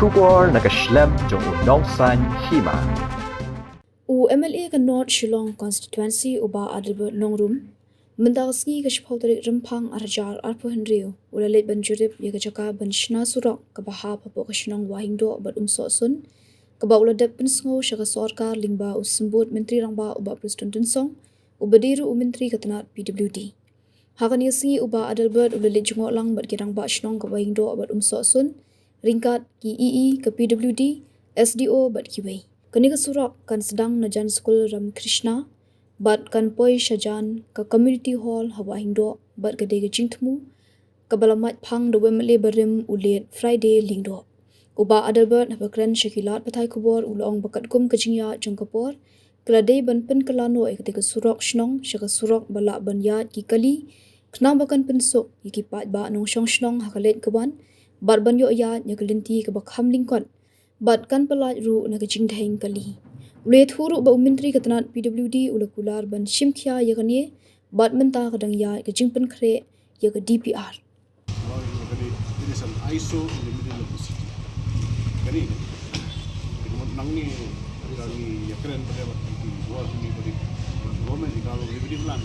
Shubor nakaslem jong unongsan Hima. MLA ka North Shillong constituency uba Adelbert nongrum mendagsngi ka shpawtarik rempang arjar arpo henrio ulalit banjurip ya jaka banshna Surok ka baha papo ka shinong Lyngdoh bat sun ka ba uladap pensngo shaka sorkar lingba usembut menteri rangba uba presiden tensong ubadiru menteri katanat PWD hakan yasngi uba Adelbert ulalit jungok lang bat kirang ba shinong ka Lyngdoh bat sun ringkat ki EE ka PWD SDO bat kiwei Kani ka Surok kan sedang najan skul Ram Krishna, bat kan poi shajan ka community hall hawa Lyngdoh, bat ka dega jingtmu, ka bala Maitphang do wemle barim ulit Friday Lyngdoh. Uba Adelbert haba kren syakilat patai kubor ulong bakat kum ka jingya jong kapor, keladai ban pen kelano ketika Surok shnong, syaka Surok balak ban yat ki kali, kena bakan pensuk ki pat ba nong syong shnong hakalet kawan, bat ban yo yat nyakelinti ka bakham lingkot, bat kan pelat ru na kajing dahing kali. Ulet huru ba menteri katanat PWD ulakular ban shimkya ya kanye bat menta kadang ya kajing pen kre ya ke DPR. It is an ISO in the middle of the city. Kani nang ni kami ya keren pada waktu itu buat ini beri government di kalau lebih bulan.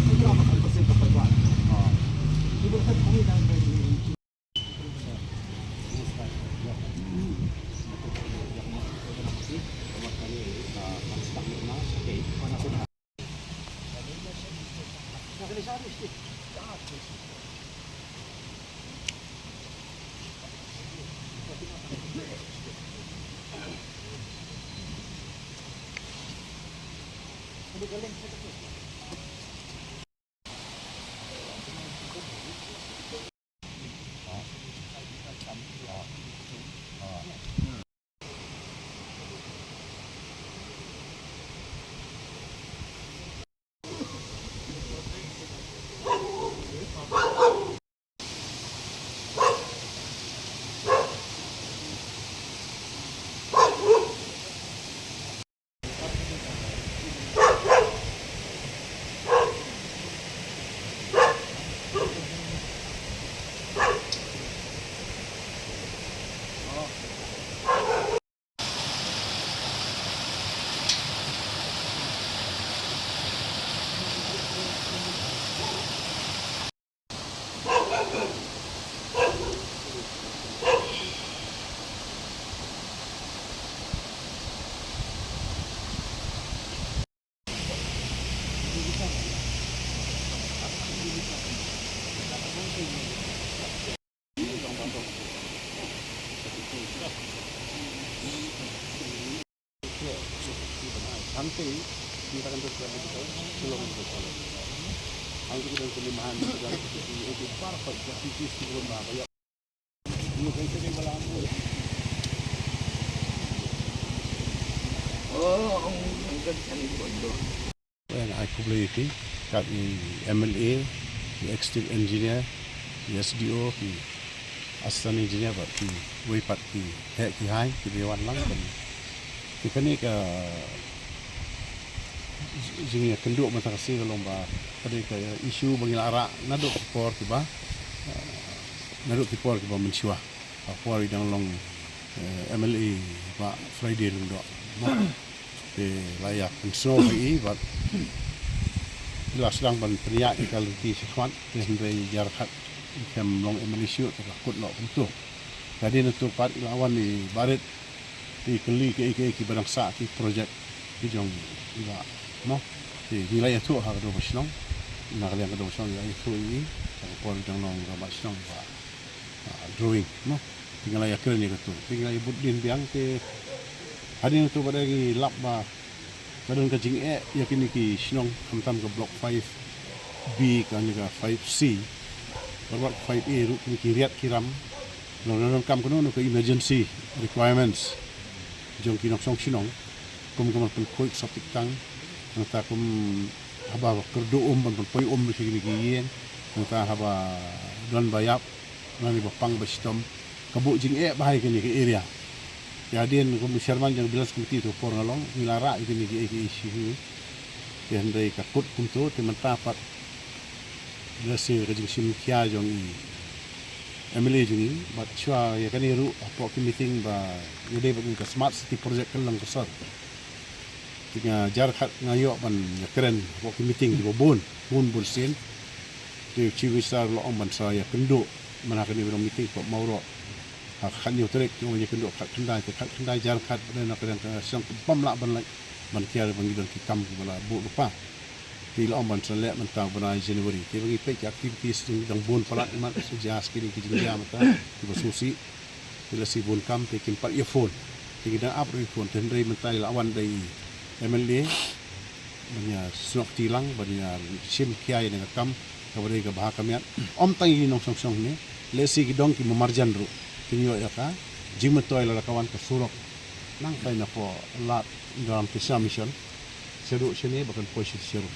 Itu apa kan persen keperluan. Ibu kan kami dah sampai kita akan terus belum betul. Angka kita kelimpahan segala sesuatu itu perfect jadi sebelum bayar. Ini kan kita berlaku. Oh, angkat kali bodoh. When I publicly got the MLA, the executive engineer, the SDO, the assistant engineer, but the waypat the head behind the dewan lang kan. Kita ni ke jingnya kenduk mata kasih kalau pada kaya isu bagi lara naduk por kiba naduk por kiba mencuah por yang long MLA Pak Friday Lyngdoh de layak pensau ini buat jelas sedang ban pria kalau di sesuatu yang dari jarak kem long MLA shoot takut nak untuk jadi untuk part lawan di barit di keli ke barang sak di projek di jong iba no di wilayah tu hak do basnong nak liang do basnong wilayah tu ini pon jong long ga basnong ba drawing no tinggal ya keren itu tinggal Buddien biang ke hari itu pada lagi lap ba kadang kajing ya kini ki snong kamtam ke block 5B kan juga 5C block 5A ru kini ki riat kiram non kam kono ke emergency requirements jong kinok song sinong kum pen quick septic tank nata kum haba kerdo ban poi bisi gini gien nata haba don bayap nani bapang bastom kabuk jing bahai kini ke area jadian kum sherman jang bilas kum tu por ngalong milara kini ke isu yang dari kakut kum tu teman tapat biasa ke jing sim kia jong i MLA jungi but chua ya kan ru apa ki meeting ba yede ba ka smart city project kan lang besar tinga jar khat ngayo ban ya keren apa ki meeting di bun sin ti chi wisar lo om ban sa ya kendo mana kan ni meeting ko mauro khat yo trek yo ya kendo khat kendai jar khat na keren sang pam la ban ban kiar ban gidon ki kam ki bala bu lupa ti lo ban sa le man ta ban January ti bagi pe activities dang bun pala man suggest kini ki jingja mata ti susi ti la si bun kam ti kim pat earphone ti kita up earphone ten rei man ta lawan dai MLA banya Surok tilang banya sim kiai dengan kam kabari ka bahaka miat om tang ini nong song ni lesi gidong ki mamarjan ru tinyo ya ka jimetoy la kawan ka Surok nang pai na po lat dalam kisah mission seru sini bahkan posisi seru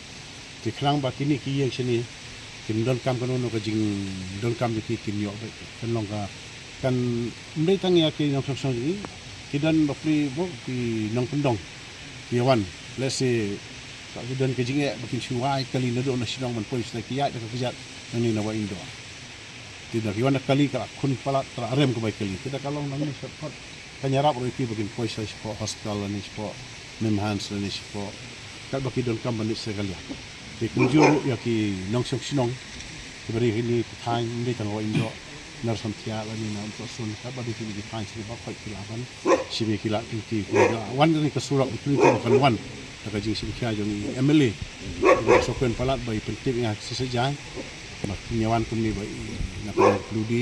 ti klang ba kini ki yang sini kin don kam kanono ka jing don kam ki kinyo kan long ka kan ndai tang ya ki nong song ni kidan bapri bo ki nong pendong ki wan let's say ka kidan ka jing bakin shuai kali na do na sinong man polis na kiya da ka kijat nang na wa indo tidak ki wan kali ka kun pala tra rem ko bai kali kita kalong nang ni support kanyarap ro ki bakin polis sa hospital ni po memhans ni po kat baki don kam bandit sekali ti kunjuru ya ki nong song sinong beri ini thai ni tang wa indo nar samtia la ni na untuk sun ka badi ki thai si ba khoi kilaban sibi kila ki wan ni ka Surok itu kan wan ka jing sibi kya jong MLA so pen palat bai penting ya sesejang mak nyawan kum ni bai na ka pludi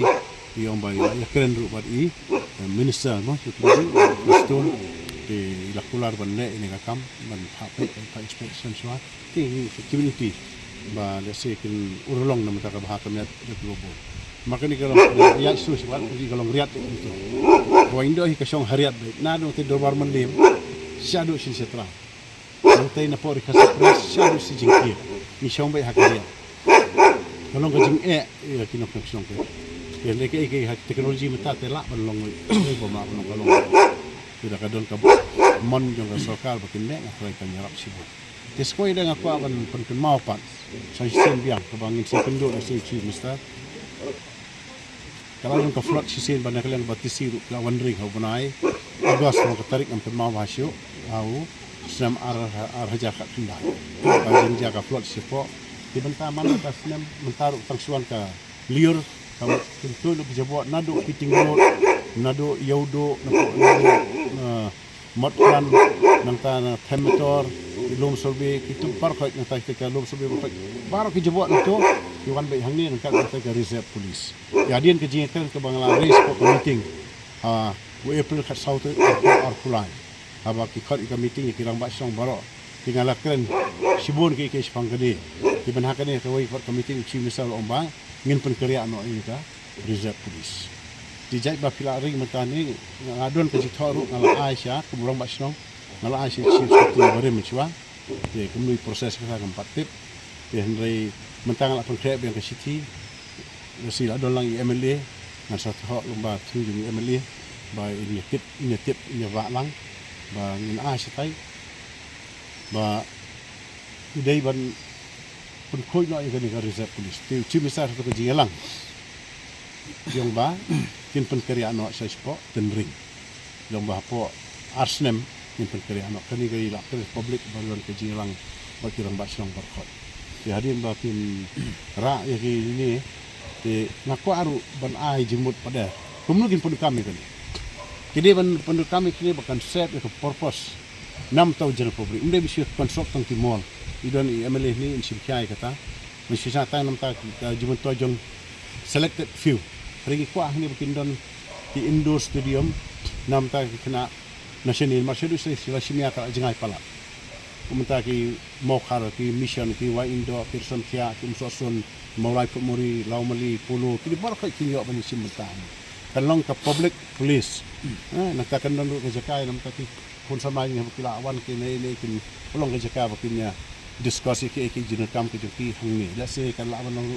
yang bai ya keren ru bat i minister no pludi stone di lakular bande ini ka kam ban phapai pa inspection swa ti community ba lese kin urlong na mata ka bahaka met de globo makani kalau riat su sebab di kalau riat itu ko indo hi ka song hariat baik na do te dorbar mandim syadu sin setra nanti na por ka press syadu si jingki ni song baik hakaria kalau ka jing ya kinok song ke yang leke teknologi mata te la ban long ni bo ma ban kalau tidak kadon ka mon jong ka sokal bakin nek ngakoi ka nyarap sibu tiskoi da ngakwa ban penken mau pat sai sen biang ka bangin si kendo na si chief mister kalau yang ke float sisen banyak kalian batisi lawan ring hau bunai agas mau ketarik am mau hasyo au senam ar haja kat tunda bajin jaga float sipo di benta mana ta senam mentaruk tangsuan ka liur kamu tentu lu pejabat nado piting road nado yaudo nado Maitphang nang tanah temperatur lom survey itu parkoi nang tak ke lom survey baru ke jebot itu iwan baik hang ni nang kat ke reserve police ya dian ke jingkan ke bangla race for meeting we april kat south or kulai aba ki khat ka meeting ki rang ba song baro tinggal keren sibun ke sipang gede di benhakan ni ke we for meeting chief misal ombang ngin pen kerja no ini ka reserve police dijai ba pila ring matani ngadon ke jithoru ngala Aisyah keburang ba song ngala Aisyah chief satu bare menchwa de kemui proses ka kampat tip de hendrai mentang la pengkrep yang ke city si la dolang MLA ngan satu hok lomba tu jung MLA ba ini tip ini wa lang ba ngin Aisyah tai ba idai ban pun khoi no yang ke reserve police tu chief misar tu ke jilang yang ba kin pen kerja no saya sport ten ring yang ba po arsnem kin pen kerja no kani gari la ke public balon ke jilang ba kirang ba song berkhot ya hadin ba kin ra ya ki ni te ngaku aru ban ai jimut pada kumlu kin pun kami kan kini ban pun kami kini bahkan set ke purpose 6,000 public inde bisa construct tang timol idon MLA ni insim kai kata mesti sa tang nam ta jimut to jong selected few pergi kuah ni bikin don di indoor stadium nam ta kena national marshadu sila simia ka jengai pala kumenta ki mokhar ki mission ki wa indo person kia ki musosun maulai pemuri laumali pulu ki bar ka ki yo bani simta kan long ka public police nak ta kan don ke jakai nam ta ki pun sama ni kila awan ki nei ki long ke jakai bakinya diskusi ki jinal kam ki ki hangni la se kan la long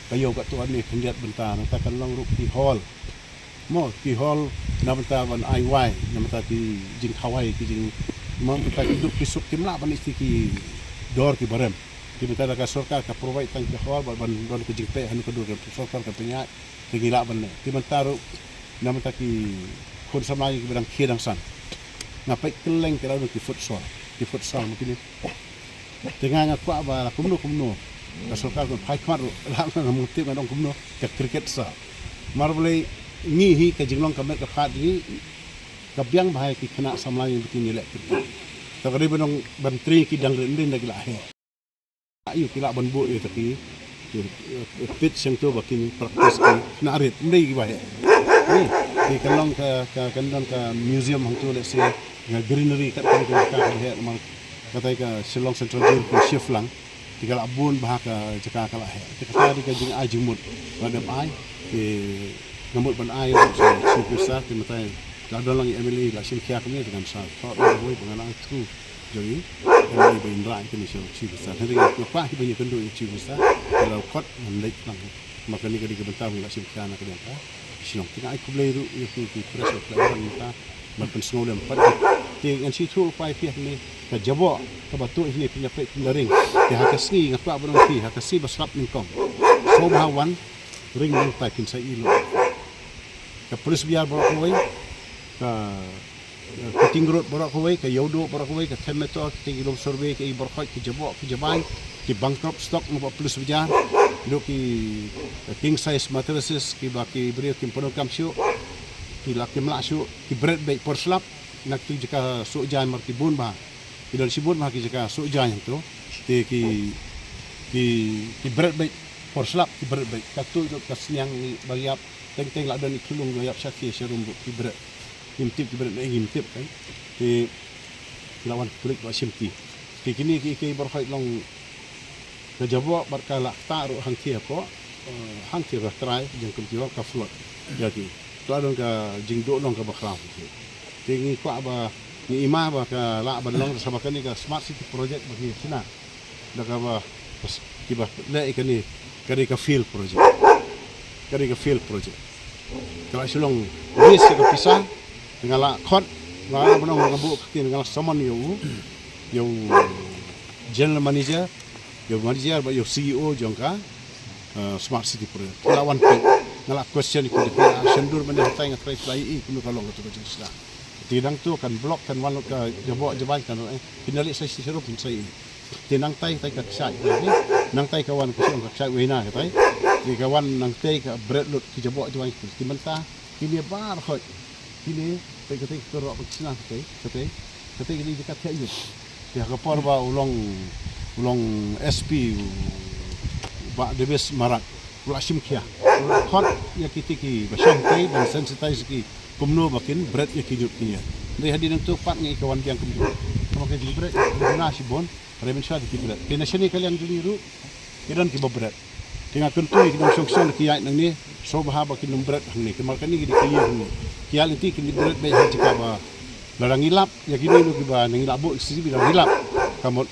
kayo kat tuan ni kendiat bentar nak kan long ruk ki hall mo ki hall na bentar ban IY na bentar ki jing khawai ki jing mo bentar ki duk ki suk kim la ban isti ki dor ki barem Kita ada sorkar ka provide tang kahwal ban ke jingpe hanu kedua ke sorkar ka tanya tingila ban timentaro nama taki kon samai ke bidang khedang san ngapai keleng kira ki futsal mungkin tengah ngakwa ba la kumno ka sorkar ko phai khmar la na mutip na dong kumno ka cricket sa marbole ngi hi ka jinglong ka met ka phat ni ka biang bahai ki khana samai bikin ni lek takriban dong bantri ki dang rendin lagi lah ayo kila ban bu yo taki pitch yang tu bakin praktis ki narit ndai ki bahai ni kalong ka kandang ka museum hang tu le se nga greenery kat ka he mang katai ka Shillong Central Jewel ko shift lang tiga labun bah ka jaka kala he kita di ka jing ajumut badam ai ke ngamut ban ai so besar ti matai la dolang MLA la sim kia kami dengan sa thot boy pengalang tu jadi MLA bin rai ke ni so chi besar hari ko pa hi banyak kendu chi besar kalau kot mandek lang maka ni ka di bentar la sim kia na ka dia Shillong tinga ai kublai ru ki pressure player ta makan snow pat ting an si tu pai pia ni ka jabo ka batu ini punya pe ring ke hakasni ngapa barang ti hakasi basrap ning kom so bahawan ring nang tai kin sai ilo ka polis biar barak koi ka kuting road barak koi ka yodo barak koi ka temeto ti ilom survey ke ibarkhoi ki jabo ki jabai ki bankrupt stock no polis biar do ki king size mattresses ki baki beri kim pono kam syu ki lakim la syu ki bread bake por slap nak tu jika so jan mar ki bun ba idol sibun ma ki jika so jan tu te ki bread bake por slap ki bread bake katu do kasnyang ni bariap teng la dan ikulung yap syaki serum ki bread imtip ki bread ngim tip kan te lawan klik wa simti ki kini ki berkhait long ke jabo barkala taru hang kia ko hang kia try jeng kumtiwa ka float jadi tuadon ka jingdo long ka bakram tingi ko ba ni ima ba ka la ban long sama kan ni ka smart city project bagi sina daga ba kiba le ikani kari ka field project kalau silong bis ka pisah dengan la khot la banong ngabu tin dengan someone yo general manager ba yo CEO jongka smart city project lawan pe ngala question ko de sendur men tai ngatrai fly kuno kalong to ko jisla tinang tu kan block kan walok ka jabo jaban kan pinali sai sirup sai tinang tai ka sai ni nang tai kawan ko song ka sai wena ka tai di kawan nang tai ka bread lut ki jabo jaban ki menta kini bar khot kini tai ka tai ko ro sina tai ni ka tai yu ya ka por ba ulong SP ba debes marat ulasim kia khot ya kitiki basong tai ban sensitize ki kumno bakin bread ya kijup kinya dei hadin tu pat ngai kawan yang kumju sama ke bread na si bon remen sha ki bread ke nashani kalian dulu kiran ki bread tinga kuntui ki song ki ai nang ni so bah bakin bread hang ni kemal kan ni di kiya ni kiya liti ki bread be ha jika ba larang ilap ya kini lu ki ba nang ilap bo si bi larang ilap kamot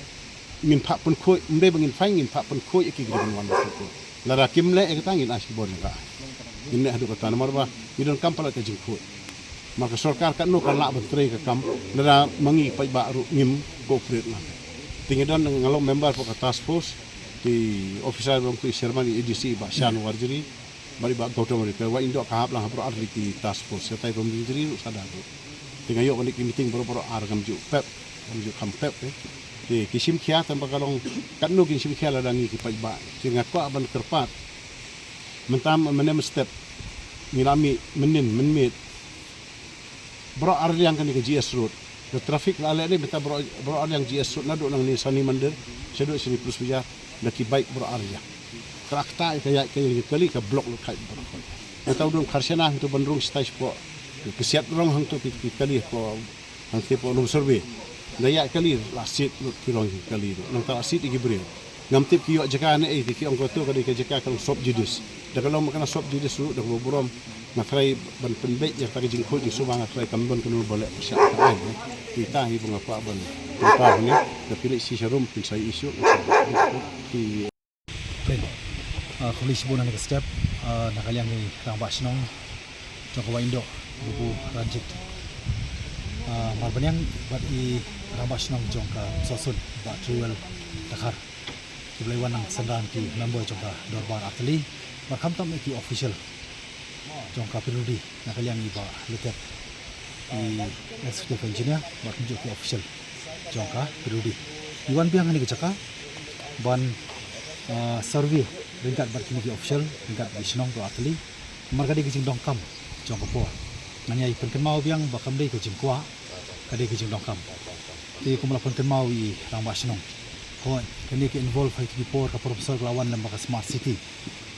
min pha pun khoi mbe bangin phai ngin pha pun khoi ki gidan wan ko lara kimle e tangin as bon ka inne hadu kata nomor ba idon kampala ka jingkhoi maka sarkar kan no kan la bentre ka kam lara mangi pai ba ru ngim cooperate la tingedon ngalo member ko task force di officer bang tu sherman edc ba shan warjuri bari ba gautam ri ka wa indo ka hap lang hapro ar ki task force tai bang jiri sada ko tingayo balik meeting boro ar gam ju pep kam pep di kisim kia tanpa kalong kan no kisim kia la dangi ki pai ba tinga ko aban kerpat mentam menem step ngilami menit bro ar yang kan ke GS road ke traffic la le ni beta bro ar yang GS road na do nang ni sani mandir sedo sini plus biar na ki bike bro ar ya trakta kaya kali ka block lu kai bro atau dong karsena tu bandrung stage po kesiat rong hang tu ki kali po hang tipo lu survey daya kali lasit lu kirong kali nang ta lasit iki beri ngam tip ki yo jaka ne ki ong ko tu kali ke jaka kan sop judis da kalau makan sop judis lu da borom na try ban penbek ya ta jing khoi di subang try kambon kenu boleh syak kan kita hi bunga pa ban pa ni da pilih si serum pin sai isu ki pen kholi sibona ne step na kalian ni rang ba sinong joko wa indo bubu ranjit marbanyang bat i rang ba sinong jongka sosun ba truel dakar Kiblaywan ng sandan ki member jongka dorbar atli barkam tam ki official jongka pirudi nakaliang iba letet i executive engineer barkam jo ki official jongka pirudi iwan biang ni kecaka ban survey ringkat barkam ki official ringkat isnong to atli marga di kijing dongkam jongka po nanyai penken mau biang bakam dei kijing kwa kade kijing dongkam ti kumala penken mau i ramba snong hoi kini ke involve hai ki por ka professor lawan lembaga smart city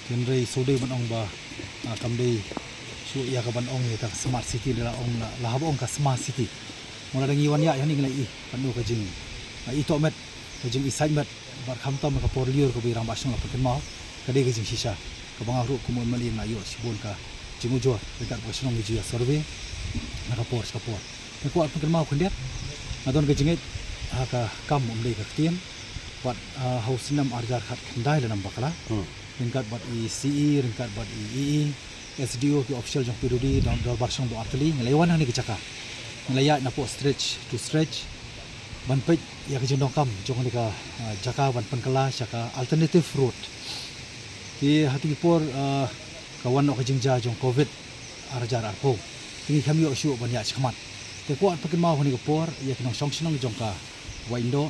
kenrei sode banong ba kamdei su ya ka banong ni ta smart city la ong la habong ka smart city mula dang iwan ya yani ngai panu ka jing i to met ka jing i sai met bar kham tom ka por liur ko bi rang basong la pen mau ka de ka jing sisa ka bang ru ku mo mali ngayo sibon ka jing ujo dekat basong ni jia survey na ka por te ko pen mau kundet adon ka jing ka kam dei ka tien buat hausinam arjar khat khandai lanam bakala ringkat buat ICE ringkat buat IE SDO ki official jong pirudi dan barsong do atli ngelewan ni kecaka ngelaya na po stretch to stretch ban pej ya ke jong kam jong ni ka jaka ban penkala jaka alternative route ti hati por kawan ok jingja jong covid arjar arpo tingi kami yo shu ban ya chkhmat te ko pakin mau ni ko por ya kinong song jong ka Lyngdoh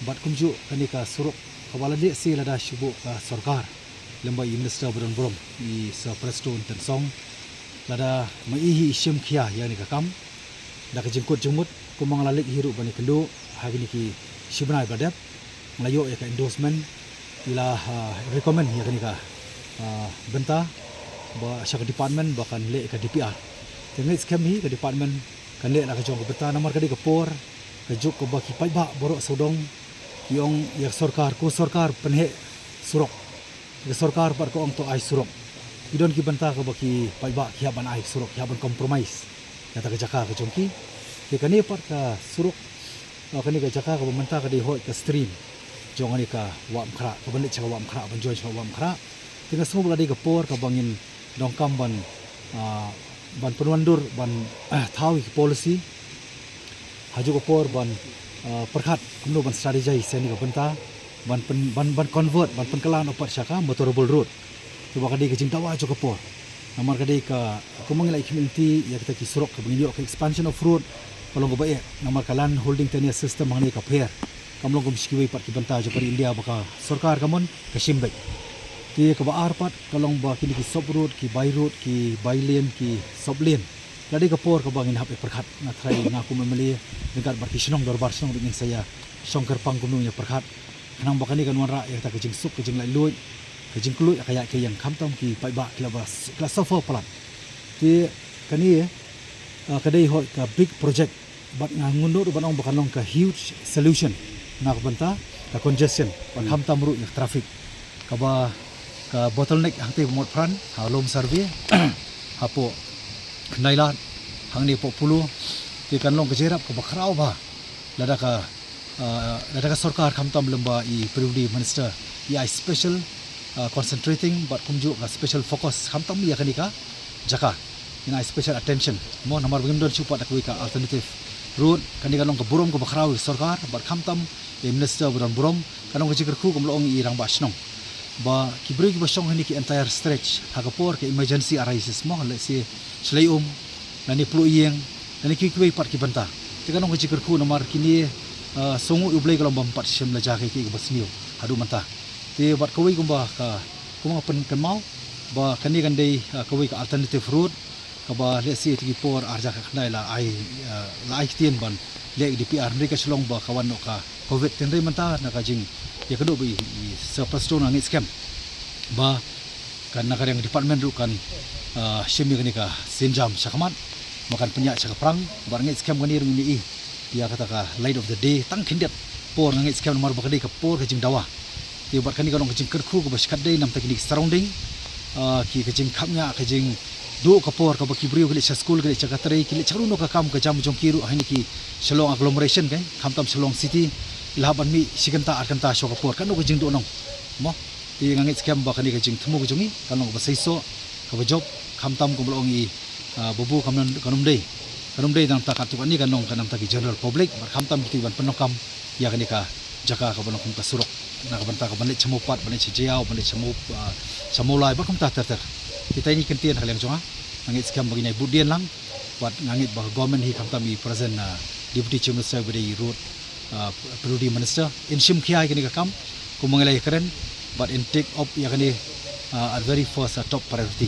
bat kumju kanika Surok kawala de si lada shubu ka sarkar lemba minister beron i sa presto tensong lada maihi shim khia yani ka kam da ka jingkut jumut kumang lalik hiru bani kendo hagini ki shibnai badap nglayo ya ka endorsement ila recommend ya kanika benta ba syak department bahkan le ka DPR tengit scam hi ka department kan le la ka jong ka benta nomor ka di ka por kejuk ke baki paiba borok sodong yang ya sarkar penhe Surok ke sarkar par ko ong to ai Surok idon ki banta ke baki paiba hiaban ai Surok hiaban compromise kata ke jaka ke jongki ke kani par ka Surok kani ke jaka ke benta ke di hoi ke stream jongani ka wam khra ke balik cha wam khra ban joy cha wam khra tinga semua di ke por ke bangin dongkam ban penwandur ban tawi policy haju ko por ban perkhat kumno ban strategy seni ko benta ban convert ban penkalan opat syaka motorable road tu bakadi ke jingtawa jo ko por namar kadi ka kumangilai community ya kita ki Surok ke bangilio ke expansion of road kolong ko bae namar kalan holding tenure system hangni ka pair kamlong ko biskiwi pat ki benta jo pari India baka sarkar kamon ke simbai ti ka ba arpat kolong ba kini ki sub road ki by road ki by lane ki sub lane ladi kapor ka bangin hap perkhat na thai ngaku memeli dekat barkisnong dorbar snong dengan saya songker pangkunu nya perkhat nang bakani kan wanra ya ta kejing sup kejing lai lui kejing kluy kaya ke yang khamtom ki paiba klabas kelas sofa plan ti kani kadai hoi ka big project bat ngundur banong bakanong ka huge solution na benta ka congestion ban khamtam ru nya traffic ka ba ka bottleneck hangte mod pran halom survey hapo Nailan hang ni populu ti kanlong kejerap ke bakrau ba lada ka sarkar khamtam lemba i periodi minister i special concentrating but kumju ka special focus khamtam ya kanika jaka ina special attention mo namar bingdon chupa tak ka alternative road kanika long ke burom ke bakrau sarkar but khamtam i minister burom kanong ke jikerku kumlong i rang basnong ba kibri ki basong ni ki entire stretch hagapor ke emergency arises mo le si slayum nani pluyeng nani ki ki part ki banta tika nong jikir ku nomor kini songu ublai kalau bampat sem la jake ki basniu hadu manta te bat kawai kumba ka kuma pen kemau ba kani gandai kawai ka alternative route ka ba le si ki por arja ka khnai la ai tien ban le DPR mereka selong ba kawan no ka covid tenri manta na ka jing ya kedo bi sepasto nangit scam ba kan nakar yang department ru kan shemi kani ka sinjam syakmat makan penyak syaka perang barangit scam kani ru ni dia kata ka light of the day tang kindet por nangit scam nomor bakadi ka por ka jing dawa ti bar kani kanong jing kerku ka baskat day nam teknik surrounding ki ka jing khamnya ka jing do ka por ka baki brio kali school kali chakatrai kali charuno ka kam ka jam jong kiru hani ki shalong agglomeration kan khamtam shalong city ilaban mi sikenta arkanta shokapor kan ko jing do nong mo ti ngangit scam ba kani ka jing thumu ko jungi kan ko basaiso ka job khamtam ko bolong i bubu kanum dei dang ta katu ani kan nong kanam ta ki general public bar khamtam ki ban penokam ya kani ka jaka ka bolong ka Surok nak banta ka balik cemupat balik cijiau balik camulai ba kum ta ter kita ini kentian hal yang jonga ngit skam bagi nai Buddien lang buat ngit bah government hi kam kami present deputy chief minister bagi road Prudi minister in shim khia kini ka kam ku mengelai keren but in take up ya kani at very first top priority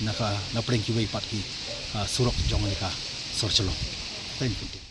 na paling kiwai pat ki Surok jong ni ka sorchalo thank you